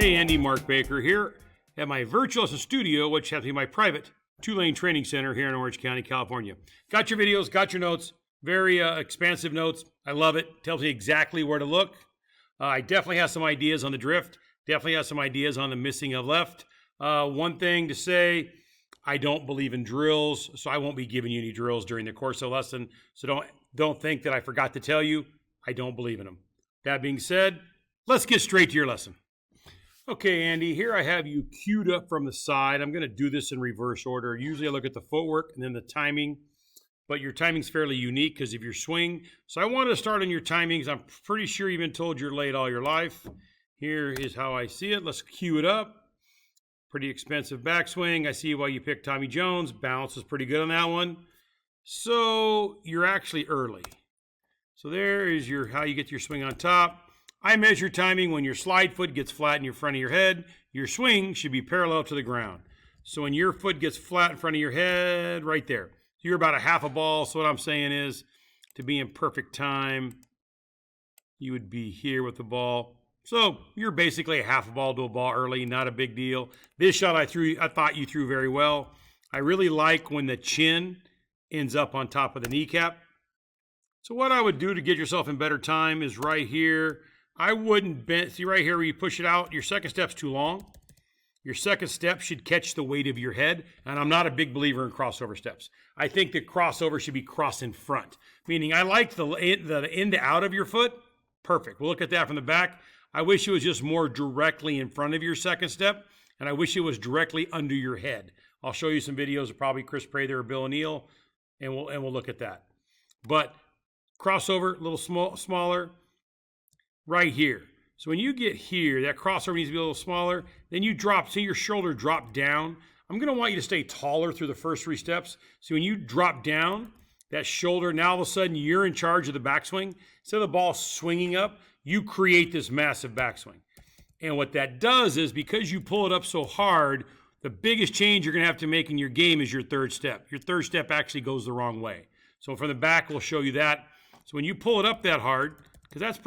Hey Andy, Mark Baker here at my virtual lesson studio, which happens to be my private 2-lane training center here in Orange County, California. Got your videos, got your notes, very expansive notes. I love it. Tells me exactly where to look. I definitely have some ideas on the drift. Definitely have some ideas on the missing of left. One thing to say, I don't believe in drills, so I won't be giving you any drills during the course of the lesson. So don't think that I forgot to tell you. I don't believe in them. That being said, let's get straight to your lesson. Okay, Andy, here I have you queued up from the side. I'm going to do this in reverse order. Usually I look at the footwork and then the timing, but your timing's fairly unique because of your swing. So I wanted to start on your timings. I'm pretty sure you've been told you're late all your life. Here is how I see it. Let's cue it up. Pretty expensive backswing. I see why you picked Tommy Jones. Balance is pretty good on that one. So you're actually early. So there is how you get your swing on top. I measure timing when your slide foot gets flat in your front of your head. Your swing should be parallel to the ground. So when your foot gets flat in front of your head, right there. You're about a half a ball. So what I'm saying is, to be in perfect time, you would be here with the ball. So you're basically a half a ball to a ball early, not a big deal. This shot I thought you threw very well. I really like when the chin ends up on top of the kneecap. So what I would do to get yourself in better time is right here. I wouldn't bend. See right here where you push it out, your second step's too long. Your second step should catch the weight of your head, and I'm not a big believer in crossover steps. I think the crossover should be cross in front, meaning I like the end to out of your foot. Perfect. We'll look at that from the back. I wish it was just more directly in front of your second step, and I wish it was directly under your head. I'll show you some videos of probably Chris Prather or Bill O'Neill, and we'll look at that. But crossover, a little smaller. Right here. So when you get here, that crossover needs to be a little smaller. Then you drop, see your shoulder drop down. I'm going to want you to stay taller through the first 3 steps. So when you drop down, that shoulder, now all of a sudden you're in charge of the backswing. Instead of the ball swinging up, you create this massive backswing. And what that does is, because you pull it up so hard, the biggest change you're going to have to make in your game is your third step. Your third step actually goes the wrong way. So from the back, we'll show you that. So when you pull it up that hard, because that's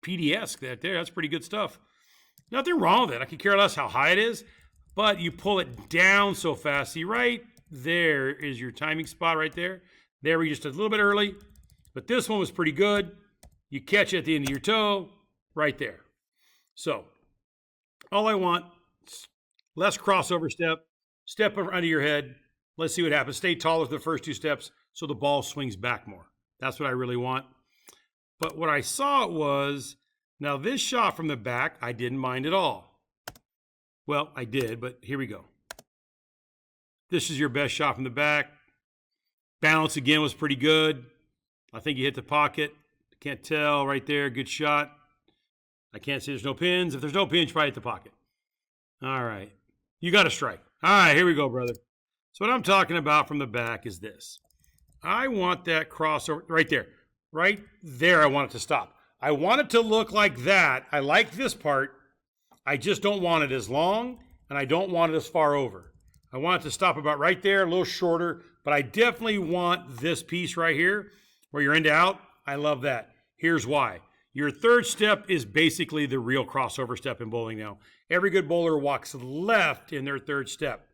PDS that there. That's pretty good stuff. Nothing wrong with it. I could care less how high it is, but you pull it down so fast. See, right there is your timing spot right there. There we just a little bit early, but this one was pretty good. You catch it at the end of your toe, right there. So all I want, less crossover step under your head. Let's see what happens. Stay taller for the first 2 steps so the ball swings back more. That's what I really want. But what I saw was, now this shot from the back, I didn't mind at all. Well, I did, but here we go. This is your best shot from the back. Balance again was pretty good. I think you hit the pocket. Can't tell right there. Good shot. I can't see there's no pins. If there's no pins, you probably hit the pocket. All right. You got a strike. All right, here we go, brother. So what I'm talking about from the back is this. I want that crossover right there. Right there, I want it to stop. I want it to look like that. I like this part. I just don't want it as long, and I don't want it as far over. I want it to stop about right there, a little shorter, but I definitely want this piece right here where you're into out. I love that. Here's why. Your third step is basically the real crossover step in bowling now. Every good bowler walks left in their third step.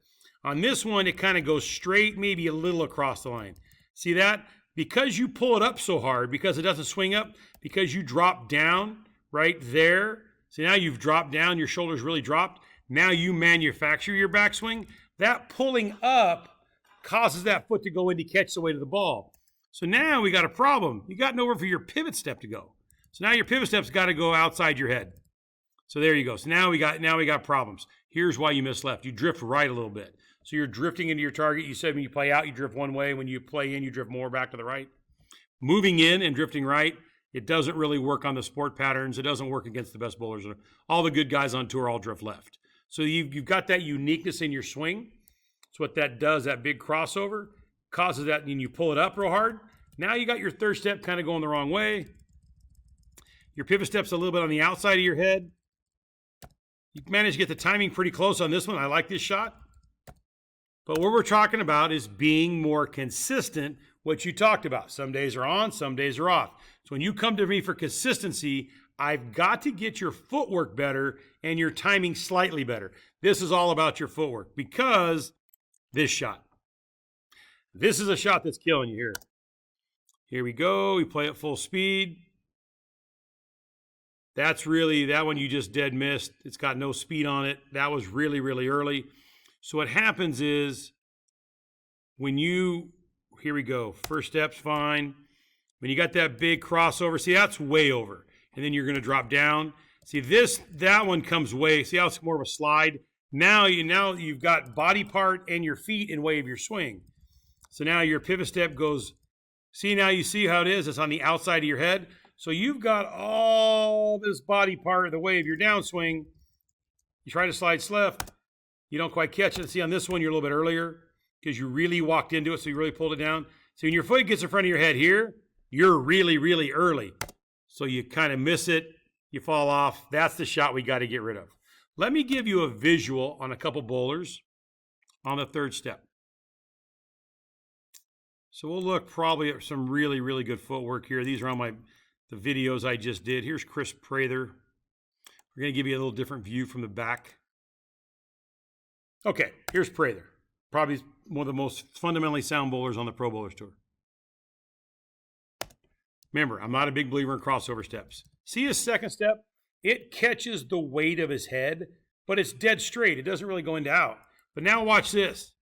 On this one, it kind of goes straight, maybe a little across the line. See that? Because you pull it up so hard, because it doesn't swing up, because you drop down right there. See, now you've dropped down, your shoulders really dropped. Now you manufacture your backswing. That pulling up causes that foot to go in to catch the weight of the ball. So now we got a problem. You got nowhere for your pivot step to go. So now your pivot step's got to go outside your head. So there you go. So now we got problems. Here's why you miss left. You drift right a little bit. So you're drifting into your target. You said when you play out, you drift one way. When you play in, you drift more back to the right. Moving in and drifting right, it doesn't really work on the sport patterns. It doesn't work against the best bowlers. All the good guys on tour all drift left. So you've got that uniqueness in your swing. So what that does, that big crossover, causes that, and you pull it up real hard. Now you got your third step kind of going the wrong way. Your pivot step's a little bit on the outside of your head. You managed to get the timing pretty close on this one. I like this shot. But what we're talking about is being more consistent, what you talked about. Some days are on, some days are off. So when you come to me for consistency, I've got to get your footwork better and your timing slightly better. This is all about your footwork because this shot. This is a shot that's killing you here. Here we go. We play at full speed. That's really, that one you just dead missed. It's got no speed on it. That was really, really early. So what happens is when you, here we go. First step's fine. When you got that big crossover, see, that's way over. And then you're going to drop down. See, that one comes way, see how it's more of a slide? Now you've got body part and your feet in way of your swing. So now your pivot step goes, see, now you see how it is? It's on the outside of your head. So you've got all this body part of the way of your downswing. You try to slide left, you don't quite catch it. See, on this one, you're a little bit earlier because you really walked into it, so you really pulled it down. So when your foot gets in front of your head here, you're really, really early. So you kind of miss it, you fall off. That's the shot we got to get rid of. Let me give you a visual on a couple bowlers on the third step. So we'll look probably at some really, really good footwork here. These are on the videos I just did. Here's Chris Prather. We're going to give you a little different view from the back. Okay, here's Prather. Probably one of the most fundamentally sound bowlers on the Pro Bowlers Tour. Remember, I'm not a big believer in crossover steps. See his second step? It catches the weight of his head, but it's dead straight. It doesn't really go into out. But now watch this.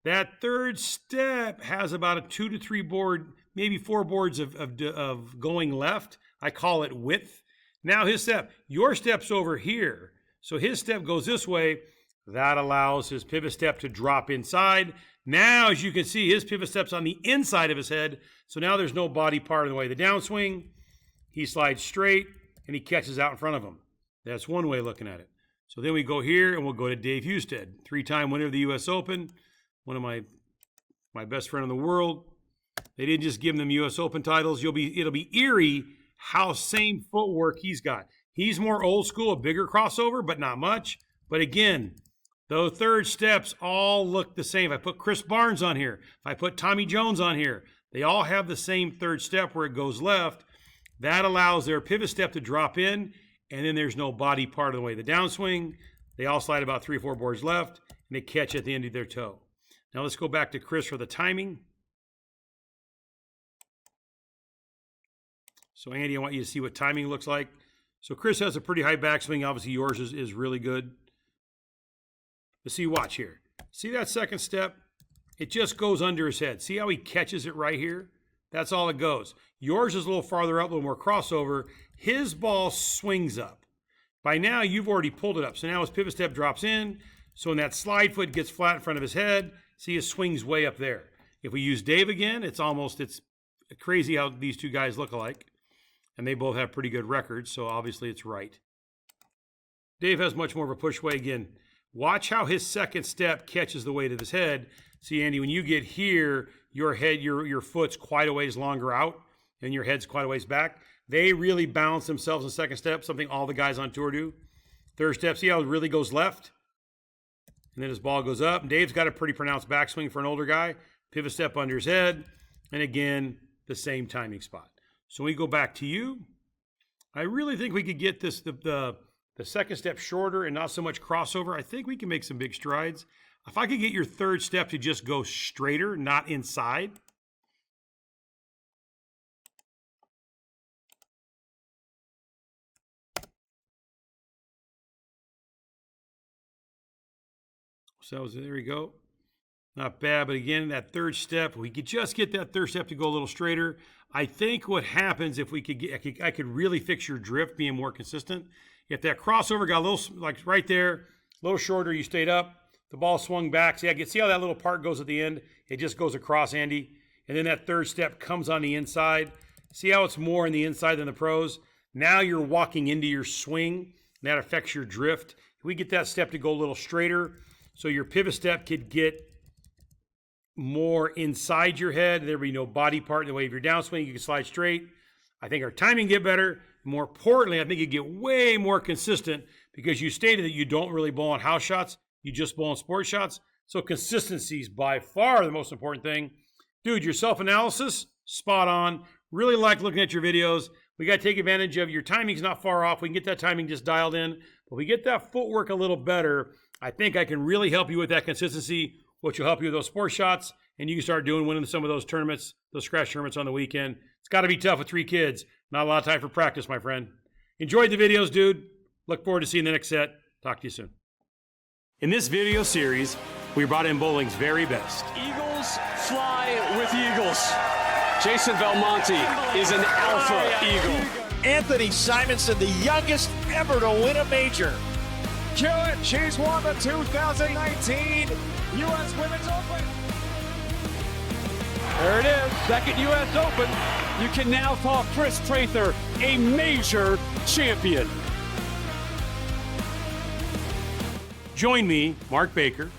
That third step has about a 2 to 3 board, maybe 4 boards of going left. I call it width. Now his step, your step's over here. So his step goes this way. That allows his pivot step to drop inside. Now, as you can see, his pivot step's on the inside of his head. So now there's no body part in the way. The downswing, he slides straight and he catches out in front of him. That's one way of looking at it. So then we go here and we'll go to Dave Husted, 3-time winner of the U.S. Open, one of my best friend in the world. They didn't just give him U.S. Open titles. It'll be eerie how same footwork he's got. He's more old school, a bigger crossover, but not much. But again, those third steps all look the same. If I put Chris Barnes on here, if I put Tommy Jones on here, they all have the same third step where it goes left. That allows their pivot step to drop in, and then there's no body part of the way. The downswing, they all slide about 3 or 4 boards left, and they catch at the end of their toe. Now let's go back to Chris for the timing. So Andy, I want you to see what timing looks like. So Chris has a pretty high backswing. Obviously yours is really good. But see, watch here. See that second step? It just goes under his head. See how he catches it right here? That's all it goes. Yours is a little farther up, a little more crossover. His ball swings up. By now, you've already pulled it up. So now his pivot step drops in. So when that slide foot gets flat in front of his head, see his swing's way up there. If we use Dave again, it's crazy how these two guys look alike. And they both have pretty good records, so obviously it's right. Dave has much more of a push way again. Watch how his second step catches the weight of his head. See, Andy, when you get here, your head, your foot's quite a ways longer out, and your head's quite a ways back. They really balance themselves in second step, something all the guys on tour do. Third step, see how it really goes left? And then his ball goes up. And Dave's got a pretty pronounced backswing for an older guy. Pivot step under his head. And again, the same timing spot. So when we go back to you, I really think we could get this the second step shorter and not so much crossover. I think we can make some big strides. If I could get your third step to just go straighter, not inside. So there we go. Not bad, but again, that third step, we could just get that third step to go a little straighter. I think what happens if we could get, I could really fix your drift being more consistent. If that crossover got a little, like right there, a little shorter, you stayed up, the ball swung back. See how that little part goes at the end? It just goes across, Andy. And then that third step comes on the inside. See how it's more on the inside than the pros? Now you're walking into your swing, and that affects your drift. If we get that step to go a little straighter, so your pivot step could get more inside your head. There'd be no body part in the way of your downswing. You can slide straight. I think our timing get better. More importantly, I think you get way more consistent because you stated that you don't really bowl on house shots. You just bowl on sports shots. So consistency is by far the most important thing. Dude, your self-analysis, spot on. Really like looking at your videos. We got to take advantage of your timing's not far off. We can get that timing just dialed in. But we get that footwork a little better. I think I can really help you with that consistency, which will help you with those sport shots. And you can start winning some of those tournaments, those scratch tournaments on the weekend. It's got to be tough with 3 kids. Not a lot of time for practice, my friend. Enjoyed the videos, dude. Look forward to seeing the next set. Talk to you soon. In this video series, we brought in bowling's very best. Eagles fly with Eagles. Jason Belmonte is an alpha Eagle. Anthony Simonson, the youngest ever to win a major. Kill it. She's won the 2019 U.S. Women's Open. There it is, second U.S. Open. You can now call Chris Prather a major champion. Join me, Mark Baker,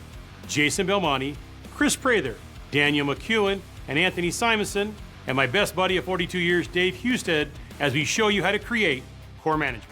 Jason Belmonte, Chris Prather, Daniel McEwen, and Anthony Simonson, and my best buddy of 42 years, Dave Husted, as we show you how to create core management.